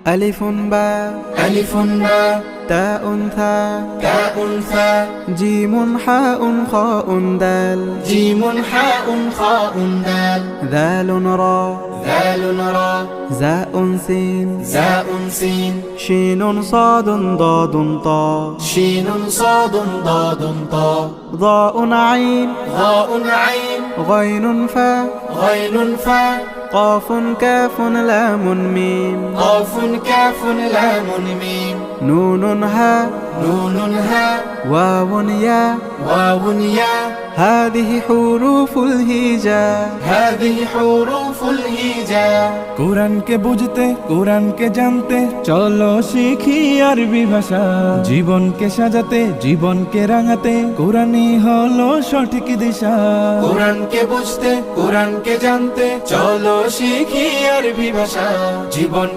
ألف باء ألف باء تاء ثاء تاء ثاء جيم حاء خاء دال جيم حاء خاء دال ذال راء ذال راء زاء سين زاء سين شين صاد ضاد طاء شين صاد ضاد طاء ضاء عين ضاء عين غين فاء غين فاء قاف كاف لام ميم قاف كاف لام ميم نون هاء نون هاء واو ياء واو ياء هذه حروف الهجاء هذه حروف الهجاء কোরআনকে বুঝতে কোরআনকে জানতে চলো শিখি আরবি ভাষা জীবনকে সাজাতে জীবনকে রাঙাতে কোরআনই হলো সঠিক দিশা কোরআনকে বুঝতে কোরআনকে জানতে চলো শিখি আরবি ভাষা জীবন